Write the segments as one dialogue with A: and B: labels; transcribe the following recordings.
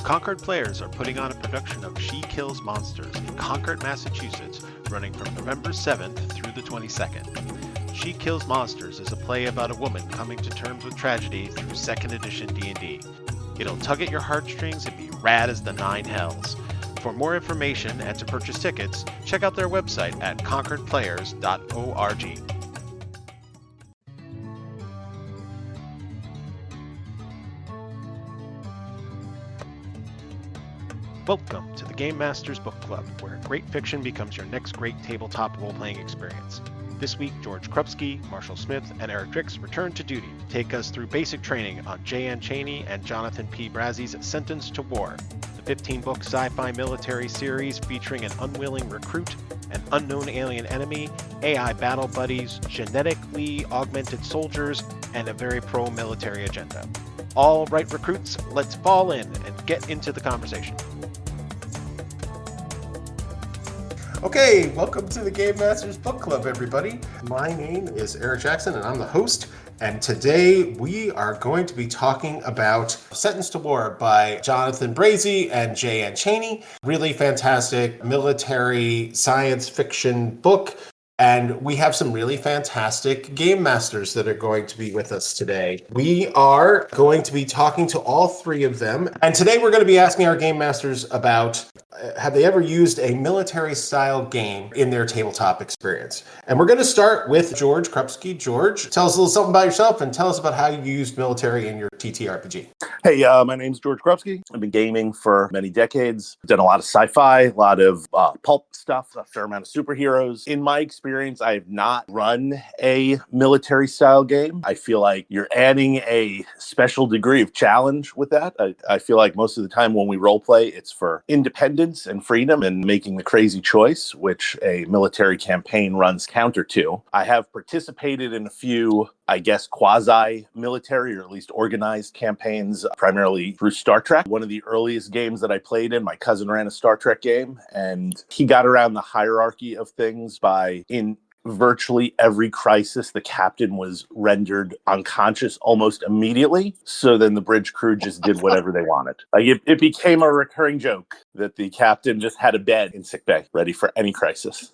A: Concord Players are putting on a production of She Kills Monsters in Concord, Massachusetts, running from November 7th through the 22nd. She Kills Monsters is a play about a woman coming to terms with tragedy through 2nd edition D&D. It'll tug at your heartstrings and be rad as the nine hells. For more information and to purchase tickets, check out their website at concordplayers.org. Welcome to the Game Masters Book Club, where great fiction becomes your next great tabletop role-playing experience. This week, George Krubski, Marshall Smith, and Eric Driks return to duty to take us through basic training on Cheney and Jonathan P. Brazee's Sentenced to War, the 15-book sci-fi military series featuring an unwilling recruit, an unknown alien enemy, AI battle buddies, genetically augmented soldiers, and a very pro-military agenda. All right, recruits, let's fall in and get into the conversation.
B: Okay, welcome to the Game Masters Book Club, everybody. My name is Eric Jackson, and I'm the host. And today we are going to be talking about Sentenced to War by Jonathan Brazee and Cheney. Really fantastic military science fiction book. And we have some really fantastic game masters that are going to be with us today. We are going to be talking to all three of them. And today we're going to be asking our game masters about, have they ever used a military style game in their tabletop experience? And we're going to start with George Krubski. George, tell us a little something about yourself and tell us about how you used military in your TTRPG.
C: Hey, my name's George Krubski. I've been gaming for many decades. I've done a lot of sci-fi, a lot of pulp stuff, a fair amount of superheroes. In my experience, I have not run a military style game. I feel like you're adding a special degree of challenge with that. I feel like most of the time when we role play, it's for independence and freedom and making the crazy choice, which a military campaign runs counter to. I have participated in a few, I guess, quasi-military or at least organized campaigns, primarily through Star Trek. One of the earliest games that I played in, my cousin ran a Star Trek game, and he got around the hierarchy of things by, in virtually every crisis, the captain was rendered unconscious almost immediately. So then the bridge crew just did whatever they wanted. Like it became a recurring joke that the captain just had a bed in sickbay, ready for any crisis.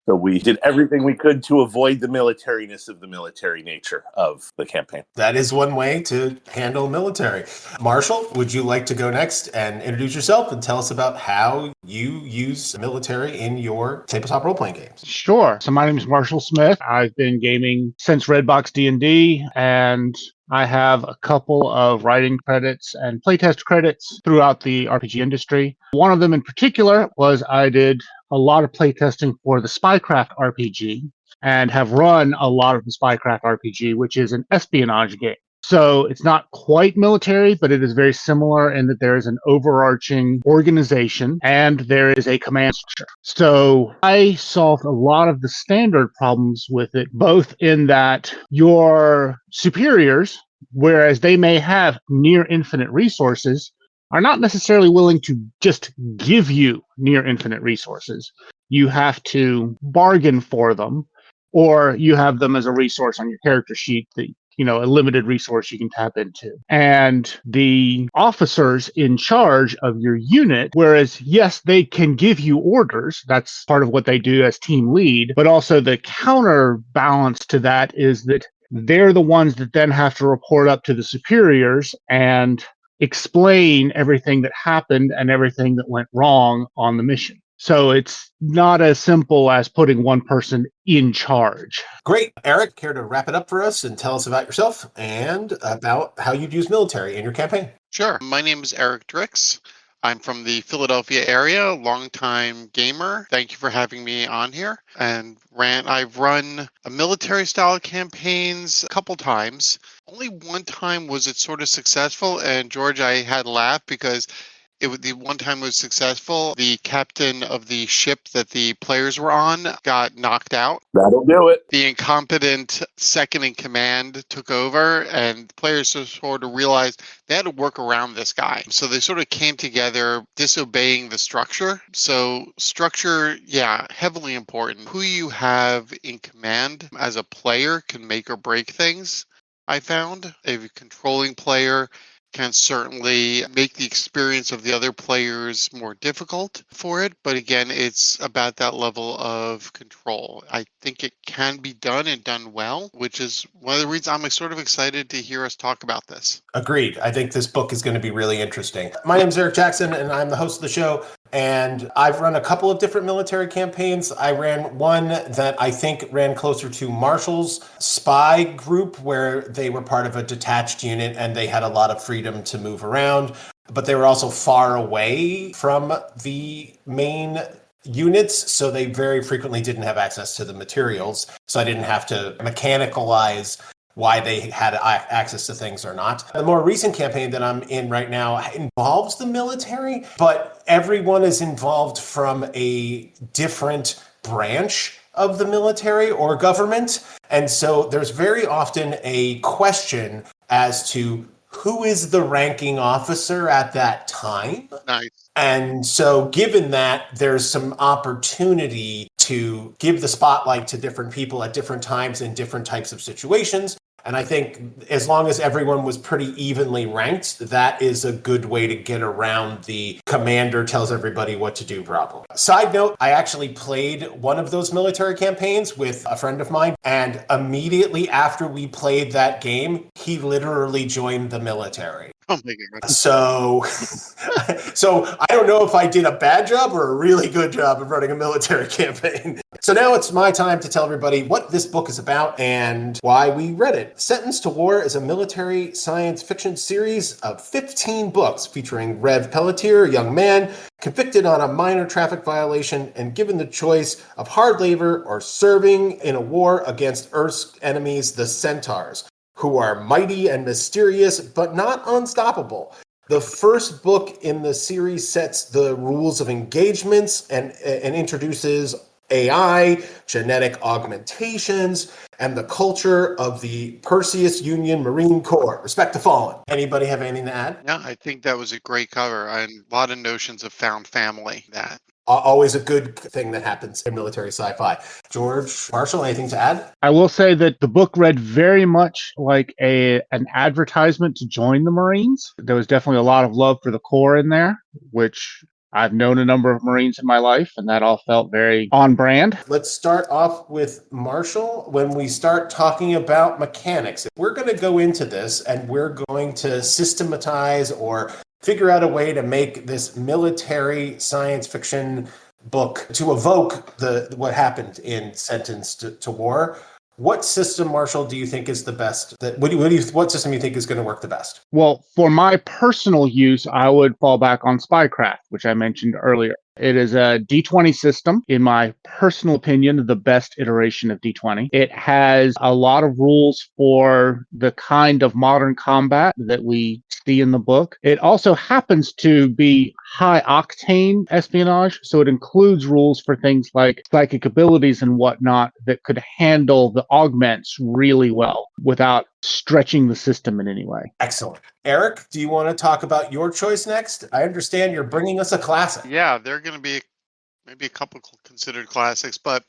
C: So we did everything we could to avoid the militariness of the military nature of the campaign.
B: That is one way to handle military. Marshall, would you like to go next and introduce yourself and tell us about how you use military in your tabletop role-playing games?
D: Sure. So my name is Marshall Smith. I've been gaming since Redbox D&D, and I have a couple of writing credits and playtest credits throughout the RPG industry. One of them in particular was I did a lot of playtesting for the Spycraft RPG and have run a lot of the Spycraft RPG, which is an espionage game. So it's not quite military, but it is very similar in that there is an overarching organization and there is a command structure. So I solved a lot of the standard problems with it, both in that your superiors, whereas they may have near infinite resources, are not necessarily willing to just give you near infinite resources. You have to bargain for them, or you have them as a resource on your character sheet that, a limited resource you can tap into. And the officers in charge of your unit, whereas, yes, they can give you orders, that's part of what they do as team lead, but also the counterbalance to that is that they're the ones that then have to report up to the superiors and explain everything that happened and everything that went wrong on the mission. So it's not as simple as putting one person in charge.
B: Great. Eric, care to wrap it up for us and tell us about yourself and about how you'd use military in your campaign?
E: Sure. My name is Eric Driks. I'm from the Philadelphia area, longtime gamer. Thank you for having me on here. And I've run a military style campaigns a couple times. Only one time was it sort of successful. And George, I had to laugh because the one time was successful. The captain of the ship that the players were on got knocked out.
C: That'll do it.
E: The incompetent second in command took over, and the players sort of realized they had to work around this guy. So they sort of came together disobeying the structure. So structure, heavily important. Who you have in command as a player can make or break things, I found. A controlling player can certainly make the experience of the other players more difficult for it. But again, it's about that level of control. I think it can be done and done well, which is one of the reasons I'm sort of excited to hear us talk about this.
B: Agreed. I think this book is going to be really interesting. My name is Eric Jackson, and I'm the host of the show. And I've run a couple of different military campaigns. I ran one that I think ran closer to Marshall's spy group, where they were part of a detached unit and they had a lot of freedom to move around, but they were also far away from the main units, so they very frequently didn't have access to the materials. So I didn't have to mechanicalize why they had access to things or not. The more recent campaign that I'm in right now involves the military, but everyone is involved from a different branch of the military or government. And so there's very often a question as to who is the ranking officer at that time.
E: Nice.
B: And so given that, there's some opportunity to give the spotlight to different people at different times in different types of situations. And I think as long as everyone was pretty evenly ranked, that is a good way to get around the commander tells everybody what to do problem. Side note, I actually played one of those military campaigns with a friend of mine, and immediately after we played that game, he literally joined the military.
E: Oh my God.
B: So I don't know if I did a bad job or a really good job of running a military campaign. So now it's my time to tell everybody what this book is about and why we read it. Sentenced to War is a military science fiction series of 15 books featuring Rev Pelletier, a young man convicted on a minor traffic violation and given the choice of hard labor or serving in a war against Earth's enemies, the Centaurs, who are mighty and mysterious, but not unstoppable. The first book in the series sets the rules of engagements and introduces AI, genetic augmentations, and the culture of the Perseus Union Marine Corps. Respect the fallen. Anybody have anything to add?
E: Yeah, I think that was a great cover and a lot of notions of found family. That
B: Always a good thing that happens in military sci-fi. George Marshall, anything to add?
D: I will say that the book read very much like an advertisement to join the Marines. There was definitely a lot of love for the Corps in there, which I've known a number of Marines in my life, and that all felt very on brand.
B: Let's start off with Marshall. When we start talking about mechanics, we're going to go into this and we're going to systematize or figure out a way to make this military science fiction book to evoke what happened in Sentenced to War. What system, Marshall, do you think is the best? What system do you think is going to work the best?
D: Well, for my personal use, I would fall back on Spycraft, which I mentioned earlier. It is a D20 system, in my personal opinion, the best iteration of D20. It has a lot of rules for the kind of modern combat that we see in the book. It also happens to be high octane espionage, so it includes rules for things like psychic abilities and whatnot that could handle the augments really well without stretching the system in any way.
B: Excellent. Eric, do you want to talk about your choice next? I understand you're bringing us a classic.
E: Yeah, they're going to be maybe a couple considered classics, but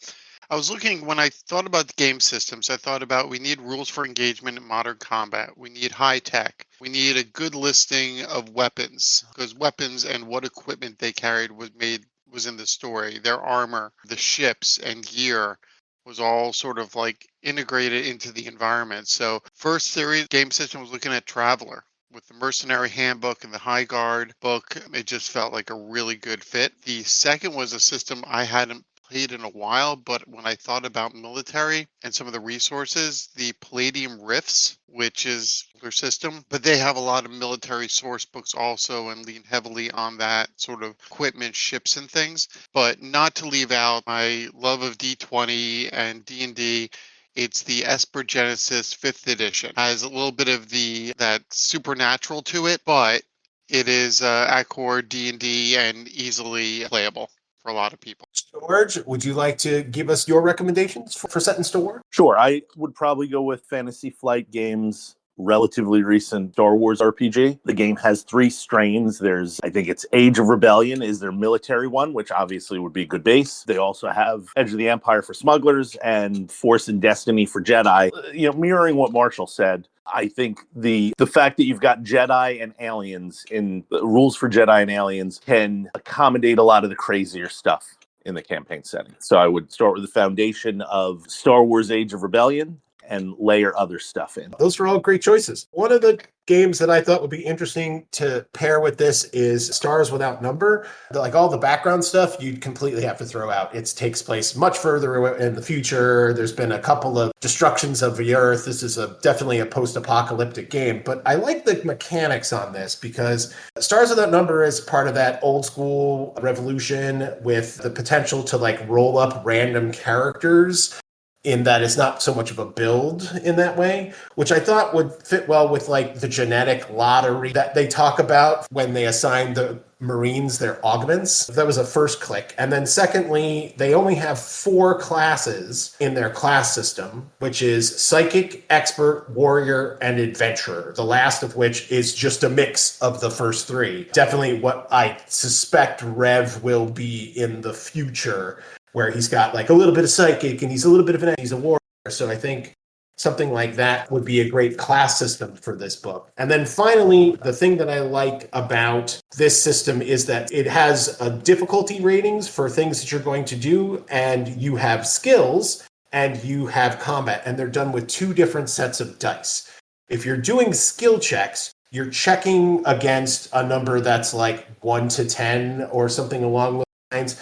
E: I was looking when I thought about the game systems, I thought about we need rules for engagement in modern combat. We need high tech. We need a good listing of weapons, because weapons and what equipment they carried was in the story. Their armor, the ships and gear was all sort of like integrated into the environment. So first series game system was looking at Traveler. With the Mercenary Handbook and the High Guard book, it just felt like a really good fit. The second was a system I hadn't played in a while, but when I thought about military and some of the resources, the Palladium Rifts, which is their system, but they have a lot of military source books also and lean heavily on that sort of equipment, ships and things. But not to leave out my love of D20 and D&D. It's the Esper Genesis 5th edition. Has a little bit of that supernatural to it, but it is Accord D&D and easily playable for a lot of people.
B: George, would you like to give us your recommendations for Sentenced to War?
C: Sure. I would probably go with Fantasy Flight Games' relatively recent Star Wars RPG. The game has 3 strains. I think it's Age of Rebellion is their military one, which obviously would be a good base. They also have Edge of the Empire for smugglers and Force and Destiny for Jedi. Mirroring what Marshall said, I think the fact that you've got Jedi and aliens in the rules for Jedi and aliens can accommodate a lot of the crazier stuff in the campaign setting. So I would start with the foundation of Star Wars Age of Rebellion and layer other stuff in.
B: Those are all great choices. One of the games that I thought would be interesting to pair with this is Stars Without Number. Like all the background stuff, you'd completely have to throw out. It takes place much further in the future. There's been a couple of destructions of the Earth. This is definitely a post-apocalyptic game. But I like the mechanics on this because Stars Without Number is part of that old school revolution with the potential to like roll up random characters, in that it's not so much of a build in that way, which I thought would fit well with like the genetic lottery that they talk about when they assign the Marines their augments. That was a first click. And then secondly, they only have 4 classes in their class system, which is Psychic, Expert, Warrior, and Adventurer, the last of which is just a mix of the first 3. Definitely what I suspect Rev will be in the future, where he's got like a little bit of psychic and he's a little bit of he's a warrior. So I think something like that would be a great class system for this book. And then finally, the thing that I like about this system is that it has a difficulty ratings for things that you're going to do, and you have skills and you have combat, and they're done with 2 different sets of dice. If you're doing skill checks, you're checking against a number that's like 1 to 10 or something along those lines.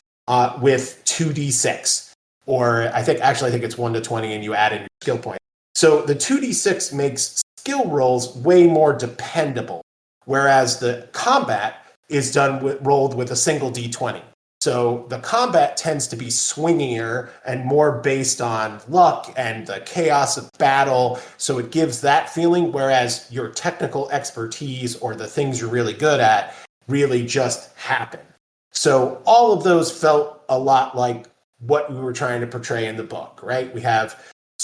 B: With 2d6, or I think it's 1 to 20, and you add in your skill point. So the 2d6 makes skill rolls way more dependable, whereas the combat is rolled with a single d20. So the combat tends to be swingier and more based on luck and the chaos of battle. So it gives that feeling, whereas your technical expertise or the things you're really good at really just happen. So all of those felt a lot like what we were trying to portray in the book, right? We have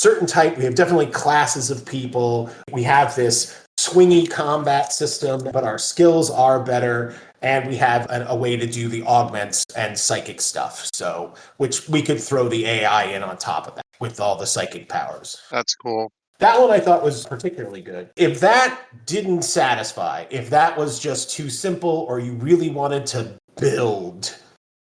B: we have definitely classes of people. We have this swingy combat system, but our skills are better. And we have a way to do the augments and psychic stuff. So, which we could throw the AI in on top of that with all the psychic powers.
E: That's cool.
B: That one I thought was particularly good. If that didn't satisfy, if that was just too simple, or you really wanted to build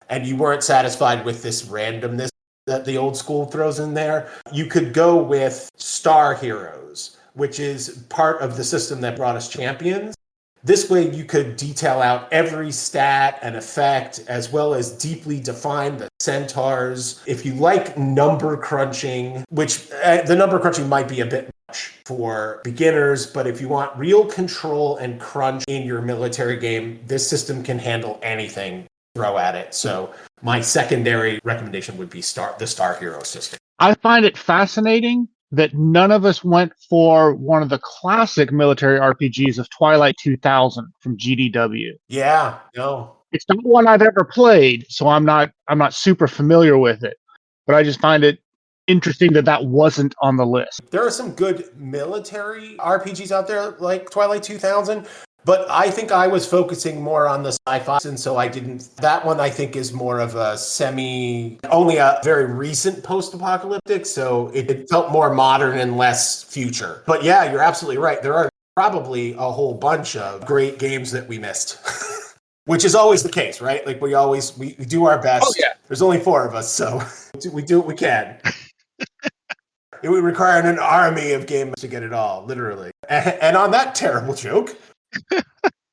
B: and you weren't satisfied with this randomness that the old school throws in there, you could go with Star Heroes, which is part of the system that brought us Champions. This way you could detail out every stat and effect, as well as deeply define the centaurs. If you like number crunching, which the number crunching might be a bit much for beginners, but if you want real control and crunch in your military game, this system can handle anything throw at it. So my secondary recommendation would be the Star Hero system.
D: I find it fascinating that none of us went for one of the classic military RPGs of Twilight 2000 from GDW.
B: Yeah, no.
D: It's not one I've ever played, so I'm not super familiar with it. But I just find it interesting that wasn't on the list.
B: There are some good military RPGs out there like Twilight 2000, but I think I was focusing more on the sci-fi, and so I didn't. That one I think is more of a only a very recent post-apocalyptic, so it felt more modern and less future. But yeah, you're absolutely right. There are probably a whole bunch of great games that we missed, which is always the case, right? Like we do our best.
C: Oh, yeah.
B: There's only 4 of us, so we do what we can. It would require an army of games to get it all, literally. And on that terrible joke,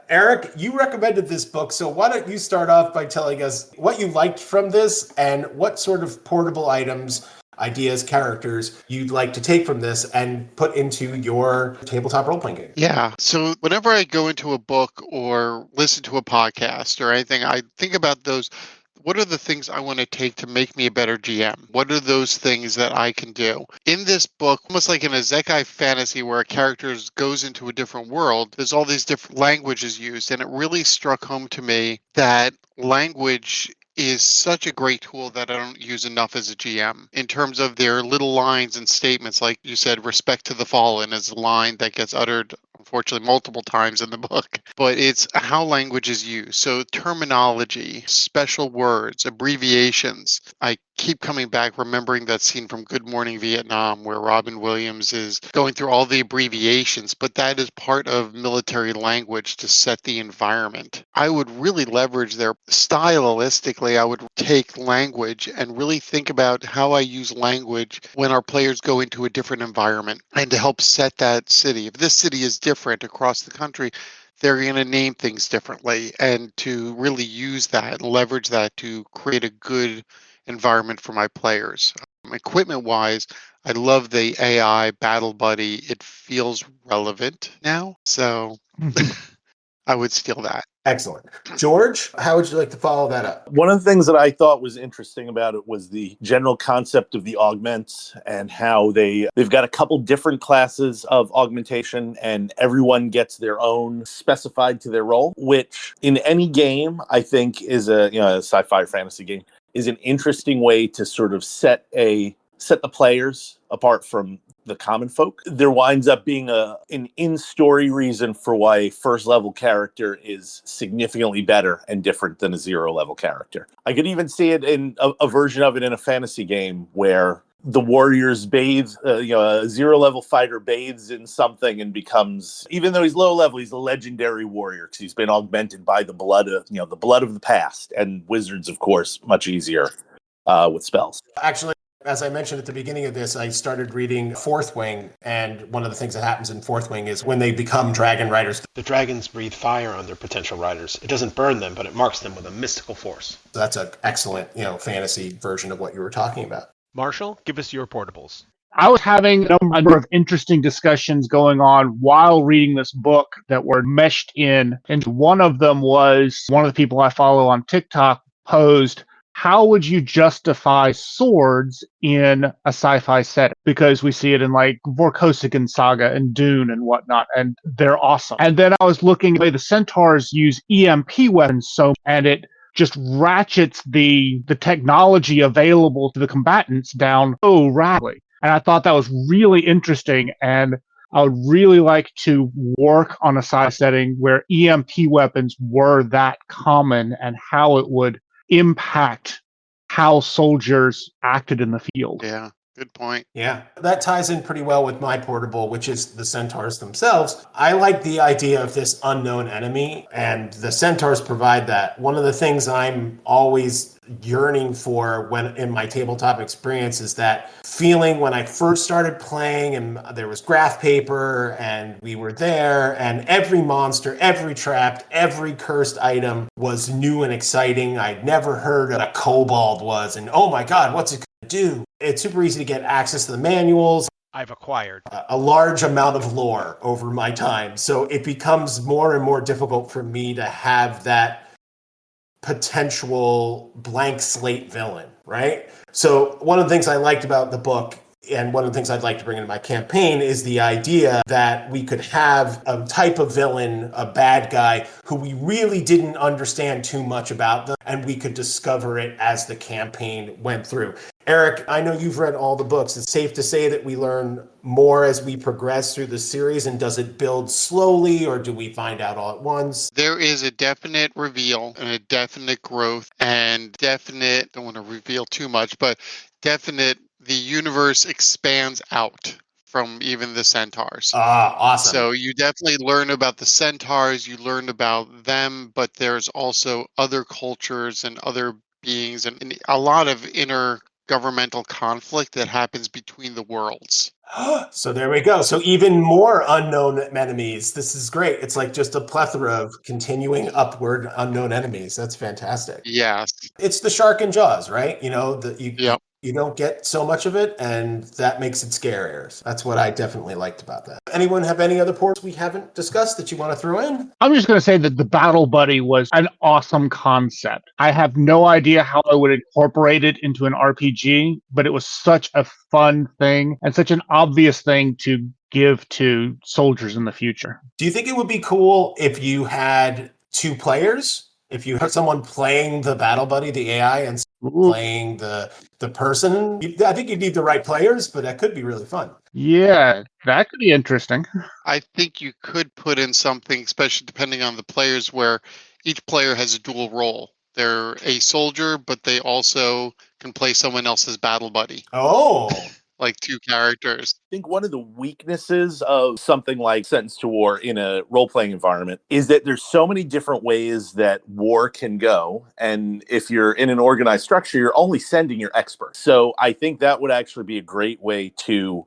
B: Eric, you recommended this book, so why don't you start off by telling us what you liked from this and what sort of portable items, ideas, characters you'd like to take from this and put into your tabletop role-playing game.
E: Yeah. So whenever I go into a book or listen to a podcast or anything, I think about those. What are the things I want to take to make me a better GM? What are those things that I can do? In this book, almost like in a Isekai fantasy where a character goes into a different world, there's all these different languages used. And it really struck home to me that language is such a great tool that I don't use enough as a GM in terms of their little lines and statements. Like you said, respect to the fallen is a line that gets uttered, unfortunately, multiple times in the book, but it's how language is used. So terminology, special words, abbreviations. I keep coming back, remembering that scene from Good Morning Vietnam where Robin Williams is going through all the abbreviations, but that is part of military language to set the environment. I would really leverage their stylistically. I would take language and really think about how I use language when our players go into a different environment and to help set that city. If this city is different across the country, they're going to name things differently, and to really use that, leverage that to create a good environment for my players. Equipment wise, I love the AI Battle Buddy. It feels relevant now, so I would steal that.
B: Excellent. George, how would you like to follow that up?
C: One of the things that I thought was interesting about it was the general concept of the augments and how they've got a couple different classes of augmentation, and everyone gets their own specified to their role, which in any game I think is a sci-fi fantasy game is an interesting way to sort of set the players apart from the common folk. There winds up being an in-story reason for why a first-level character is significantly better and different than a zero-level character. I could even see it in a version of it in a fantasy game where the warriors bathe, a zero-level fighter bathes in something and becomes, even though he's low-level, he's a legendary warrior because he's been augmented by the blood of the past. And wizards, of course, much easier with spells.
B: Actually, as I mentioned at the beginning of this, I started reading Fourth Wing, and one of the things that happens in Fourth Wing is when they become dragon riders.
A: The dragons breathe fire on their potential riders. It doesn't burn them, but it marks them with a mystical force.
B: That's an excellent, fantasy version of what you were talking about.
A: Marshall, give us your portables.
D: I was having a number of interesting discussions going on while reading this book that were meshed in. And one of them was one of the people I follow on TikTok posed, how would you justify swords in a sci-fi set? Because we see it in like Vorkosigan Saga and Dune and whatnot, and they're awesome. And then I was looking at the way the centaurs use EMP weapons, and it just ratchets the technology available to the combatants down so rapidly. And I thought that was really interesting, and I would really like to work on a sci setting where EMP weapons were that common and how it would impact how soldiers acted in the field.
E: Yeah, good point.
B: Yeah, that ties in pretty well with my portable, which is the centaurs themselves. I like the idea of this unknown enemy, and the centaurs provide that. One of the things I'm always yearning for when in my tabletop experience is that feeling when I first started playing and there was graph paper and we were there and every monster, every trap, every cursed item was new and exciting. I'd never heard what a kobold was, and oh my god, what's it gonna do? It's super easy to get access to the manuals.
A: I've acquired
B: A large amount of lore over my time, so it becomes more and more difficult for me to have that potential blank slate villain, right? So one of the things I liked about the book, and one of the things I'd like to bring into my campaign, is the idea that we could have a type of villain, a bad guy, who we really didn't understand too much about them, and we could discover it as the campaign went through. Eric, I know you've read all the books. It's safe to say that we learn more as we progress through the series, and does it build slowly, or do we find out all at once?
E: There is a definite reveal and a definite growth and definite, don't want to reveal too much, but definite, the universe expands out from even the centaurs.
B: Ah, awesome.
E: So you definitely learn about the centaurs, you learn about them, but there's also other cultures and other beings and a lot of intergovernmental conflict that happens between the worlds.
B: So there we go. So even more unknown enemies. This is great. It's like just a plethora of continuing upward unknown enemies. That's fantastic.
E: Yes.
B: It's the shark in Jaws, right?
E: Yep.
B: You don't get so much of it, and that makes it scarier. That's what I definitely liked about that. Anyone have any other ports we haven't discussed that you want to throw in?
D: I'm just going to say that the Battle Buddy was an awesome concept. I have no idea how I would incorporate it into an RPG, but it was such a fun thing and such an obvious thing to give to soldiers in the future.
B: Do you think it would be cool if you had two players If you have someone playing the battle buddy, the AI, and playing the person, I think you need the right players, but that could be really fun.
D: Yeah, that could be interesting.
E: I think you could put in something, especially depending on the players, where each player has a dual role. They're a soldier, but they also can play someone else's battle buddy.
B: Oh,
E: Like two characters.
C: I think one of the weaknesses of something like Sentence to War in a role-playing environment is that there's so many different ways that war can go. And if you're in an organized structure, you're only sending your experts. So I think that would actually be a great way to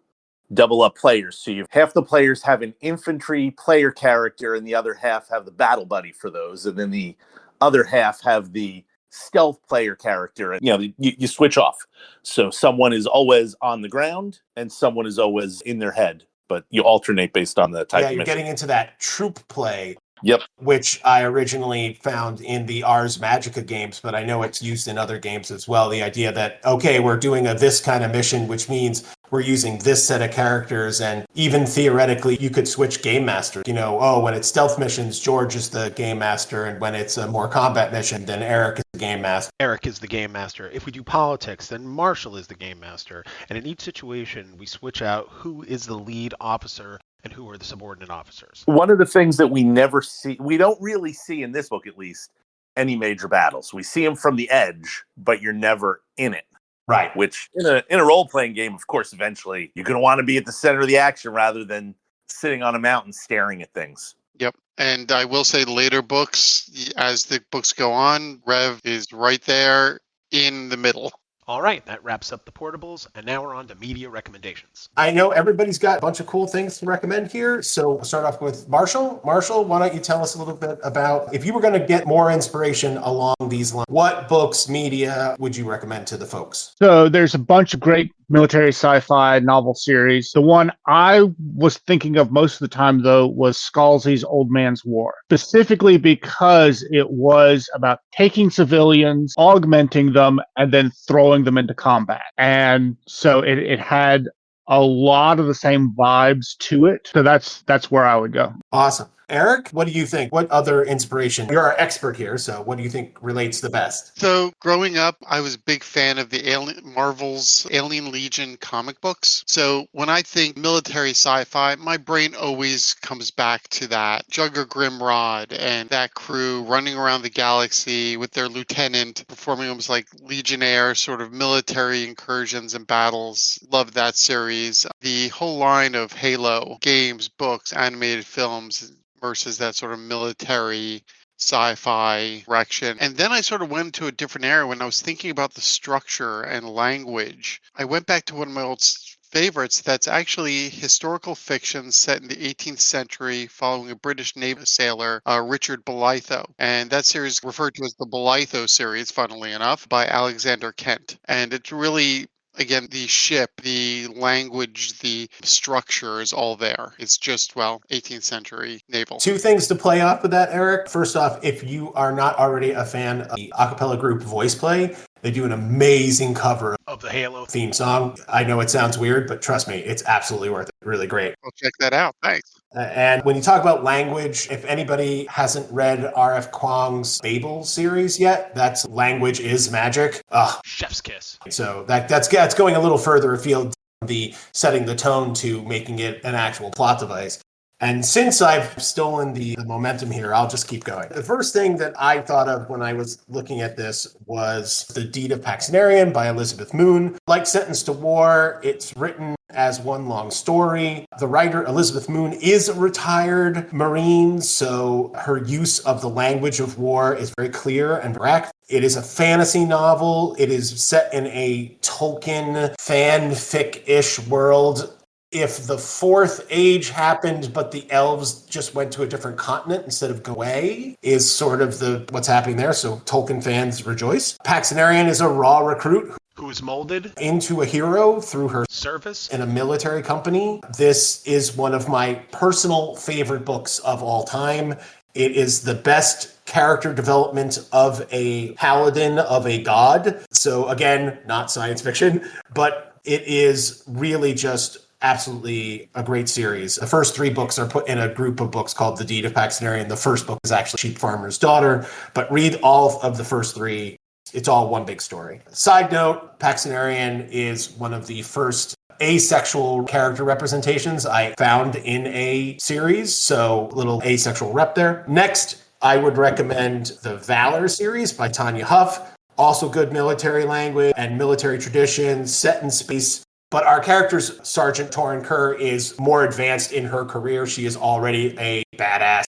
C: double up players. So you half the players have an infantry player character and the other half have the battle buddy for those. And then the other half have the stealth player character, and you switch off, so someone is always on the ground and someone is always in their head, but you alternate based on the type of
B: you're
C: mission.
B: getting into that troop play.
C: Yep.
B: Which I originally found in the Ars Magica games, but I know it's used in other games as well. The idea that, okay, we're doing this kind of mission, which means we're using this set of characters, and even theoretically, you could switch game master. When it's stealth missions, George is the game master, and when it's a more combat mission, then Eric is the game master.
A: Eric is the game master. If we do politics, then Marshall is the game master. And in each situation, we switch out who is the lead officer and who are the subordinate officers.
C: One of the things that we never see, we don't really see in this book at least, any major battles. We see them from the edge, but you're never in it.
B: Right.
C: Which in a role-playing game, of course, eventually you're going to want to be at the center of the action rather than sitting on a mountain staring at things.
E: Yep. And I will say later books, as the books go on, Rev is right there in the middle.
A: All right, that wraps up the portables, and now we're on to media recommendations.
B: I know everybody's got a bunch of cool things to recommend here, so we'll start off with Marshall. Marshall, why don't you tell us a little bit about, if you were going to get more inspiration along these lines, what books, media would you recommend to the folks?
D: So there's a bunch of great military sci-fi novel series. The one I was thinking of most of the time, though, was Scalzi's Old Man's War, specifically because it was about taking civilians, augmenting them, and then throwing them into combat. And so it had a lot of the same vibes to it. So that's where I would go.
B: Awesome. Eric, what do you think? What other inspiration? You're our expert here, so what do you think relates the best?
E: So growing up, I was a big fan of the Marvel's Alien Legion comic books. So when I think military sci-fi, my brain always comes back to that Jugger Grimrod and that crew running around the galaxy with their lieutenant performing almost like Legionnaire sort of military incursions and battles. Love that series. The whole line of Halo games, books, animated films versus that sort of military sci-fi direction. And then I sort of went to a different area when I was thinking about the structure and language. I went back to one of my old favorites that's actually historical fiction set in the 18th century following a British naval sailor, Richard Bolitho. And that series is referred to as the Bolitho series, funnily enough, by Alexander Kent. And it's really, again, the ship, the language, the structure is all there. It's just, 18th century naval.
B: Two things to play off of that, Eric. First off, if you are not already a fan of the a cappella group Voice Play, they do an amazing cover
A: of the Halo
B: theme song. I know it sounds weird, but trust me, it's absolutely worth it. Really great.
E: I'll check that out. Thanks.
B: And when you talk about language, if anybody hasn't read R.F. Kuang's Babel series yet, that's Language is Magic.
A: Chef's kiss.
B: So that's going a little further afield, the setting the tone to making it an actual plot device. And since I've stolen the momentum here, I'll just keep going. The first thing that I thought of when I was looking at this was The Deed of Paxenarian by Elizabeth Moon. Like Sentence to War, it's written as one long story. The writer, Elizabeth Moon, is a retired Marine, so her use of the language of war is very clear and direct. It is a fantasy novel. It is set in a Tolkien fanfic-ish world. If the Fourth Age happened, but the elves just went to a different continent instead of go away, is sort of what's happening there. So Tolkien fans rejoice. Paxenarian is a raw recruit
A: who is molded
B: into a hero through her
A: service
B: in a military company. This is one of my personal favorite books of all time. It is the best character development of a paladin of a god. So again, not science fiction, but it is really just absolutely a great series. The first 3 books are put in a group of books called The Deed of Paxtonarian. The first book is actually Sheep Farmer's Daughter, but read all of the first 3. It's all one big story. Side note, Paxtonarian is one of the first asexual character representations I found in a series, so a little asexual rep there. Next, I would recommend the Valor series by Tanya Huff. Also good military language and military traditions, set in space. But our character's Sergeant Torin Kerr is more advanced in her career. She is already a badass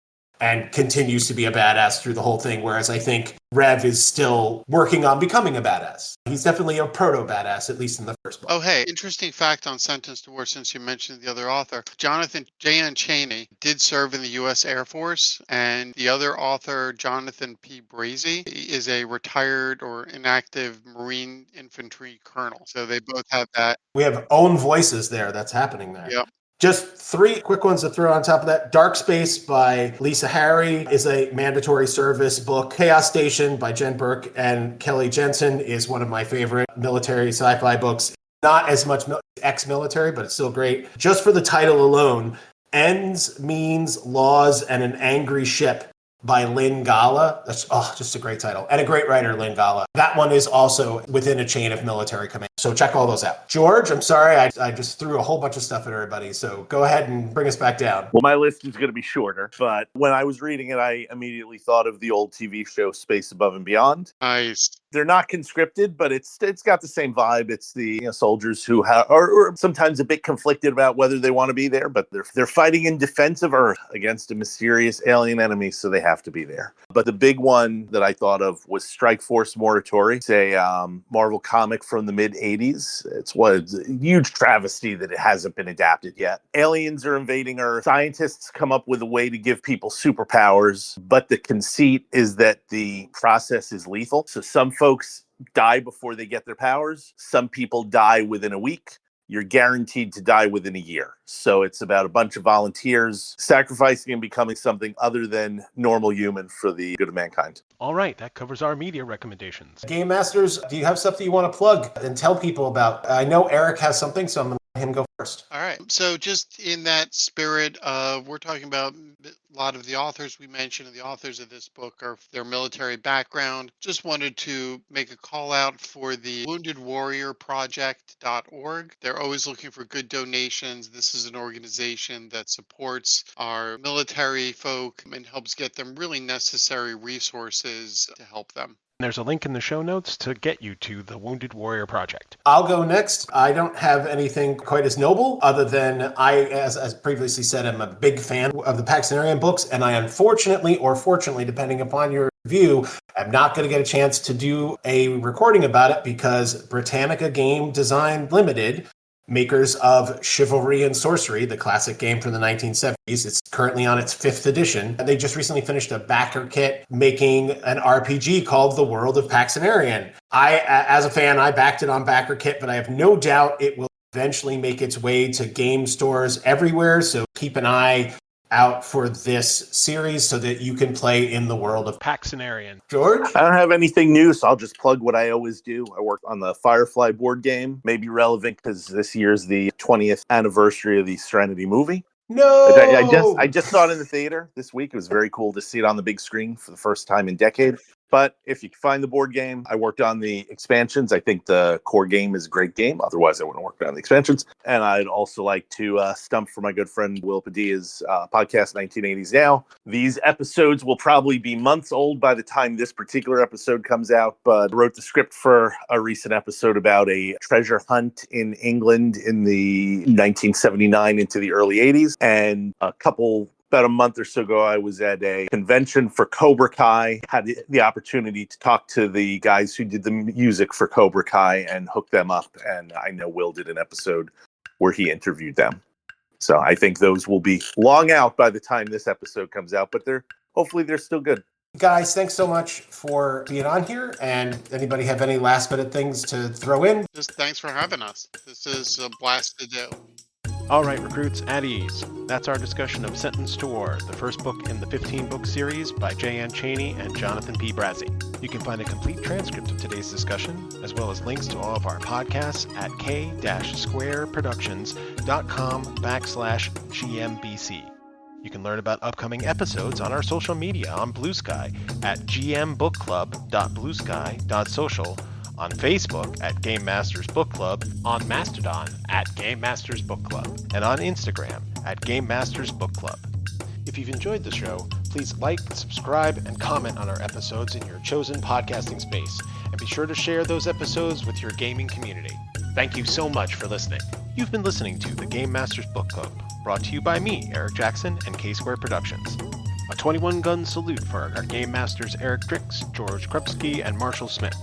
B: and continues to be a badass through the whole thing, whereas I think Rev is still working on becoming a badass. He's definitely a proto-badass, at least in the first book.
E: Oh, hey, interesting fact on Sentence to War, since you mentioned the other author. Jonathan J.N. Cheney did serve in the U.S. Air Force, and the other author, Jonathan P. Brazee, is a retired or inactive Marine infantry colonel. So they both have that.
B: We have own voices there that's happening there.
E: Yep.
B: Just 3 quick ones to throw on top of that. Dark Space by Lisa Harry is a mandatory service book. Chaos Station by Jen Burke and Kelly Jensen is one of my favorite military sci-fi books. Not as much ex-military, but it's still great. Just for the title alone, Ends, Means, Laws, and an Angry Ship by Lynn Gala. That's just a great title. And a great writer, Lynn Gala. That one is also within a chain of military command. So check all those out. George, I'm sorry, I just threw a whole bunch of stuff at everybody. So go ahead and bring us back down.
C: Well, my list is going to be shorter, but when I was reading it, I immediately thought of the old TV show Space Above and Beyond.
E: Nice.
C: They're not conscripted, but it's got the same vibe. It's the soldiers who are sometimes a bit conflicted about whether they want to be there, but they're fighting in defense of Earth against a mysterious alien enemy, so they have to be there. But the big one that I thought of was Strike Force Morituri. It's a Marvel comic from the mid-'80s. It's a huge travesty that it hasn't been adapted yet. Aliens are invading Earth. Scientists come up with a way to give people superpowers, but the conceit is that the process is lethal. So some folks die before they get their powers. Some people die within a week. You're guaranteed to die within a year. So it's about a bunch of volunteers sacrificing and becoming something other than normal human for the good of mankind.
A: All right, that covers our media recommendations.
B: Game Masters, do you have something you want to plug and tell people about? I know Eric has something, so I'm going to let him go first.
E: All right. So just in that spirit of, we're talking about a lot of the authors we mentioned, and the authors of this book are their military background. Just wanted to make a call out for the woundedwarriorproject.org. They're always looking for good donations. This is an organization that supports our military folk and helps get them really necessary resources to help them.
A: There's a link in the show notes to get you to the Wounded Warrior Project.
B: I'll go next. I don't have anything quite as noble other than I, as previously said, I'm a big fan of the Paxtonarian books, and I unfortunately, or fortunately, depending upon your view, I'm not going to get a chance to do a recording about it because Britannica Game Design Limited, makers of Chivalry and Sorcery, the classic game from the 1970s. It's currently on its 5th edition. They just recently finished a backer kit making an RPG called The World of Paxtonarian. As a fan, I backed it on backer kit, but I have no doubt it will eventually make its way to game stores everywhere. So keep an eye out for this series so that you can play in the world of
A: Paxtonarian.
B: George?
C: I don't have anything new, so I'll just plug what I always do. I work on the Firefly board game. Maybe relevant because this year's the 20th anniversary of the Serenity movie.
B: No!
C: I just saw it in the theater this week. It was very cool to see it on the big screen for the first time in decades. But if you can find the board game, I worked on the expansions. I think the core game is a great game. Otherwise, I wouldn't work on the expansions. And I'd also like to stump for my good friend Will Padilla's podcast, 1980s Now. These episodes will probably be months old by the time this particular episode comes out, but I wrote the script for a recent episode about a treasure hunt in England in the 1979 into the early 80s. And about a month or so ago, I was at a convention for Cobra Kai, had the opportunity to talk to the guys who did the music for Cobra Kai and hook them up. And I know Will did an episode where he interviewed them. So I think those will be long out by the time this episode comes out, but hopefully they're still good.
B: Guys, thanks so much for being on here. And anybody have any last minute things to throw in?
E: Just thanks for having us. This is a blast to do.
A: All right, recruits, at ease. That's our discussion of Sentenced to War, the first book in the 15-book series by Cheney and Jonathan P. Brazee. You can find a complete transcript of today's discussion, as well as links to all of our podcasts at k-squareproductions.com/GMBC. You can learn about upcoming episodes on our social media on Blue Sky at gmbookclub.bluesky.social, on Facebook at Game Masters Book Club, on Mastodon at Game Masters Book Club, and on Instagram at Game Masters Book Club. If you've enjoyed the show, please like, subscribe, and comment on our episodes in your chosen podcasting space, and be sure to share those episodes with your gaming community. Thank you so much for listening. You've been listening to the Game Masters Book Club, brought to you by me, Eric Jackson, and K-Square Productions. A 21-gun salute for our Game Masters Eric Driks, George Krubski, and Marshall Smith.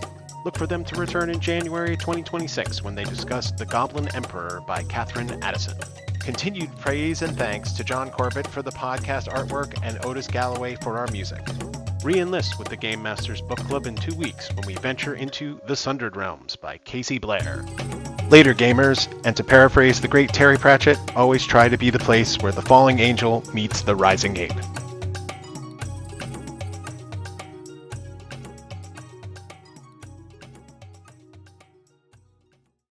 A: Look for them to return in January 2026 when they discuss The Goblin Emperor by Catherine Addison. Continued praise and thanks to John Corbett for the podcast artwork and Otis Galloway for our music. Re-enlist with the Game Masters Book Club in 2 weeks when we venture into The Sundered Realms by Casey Blair. Later, gamers, and to paraphrase the great Terry Pratchett, always try to be the place where the falling angel meets the rising ape.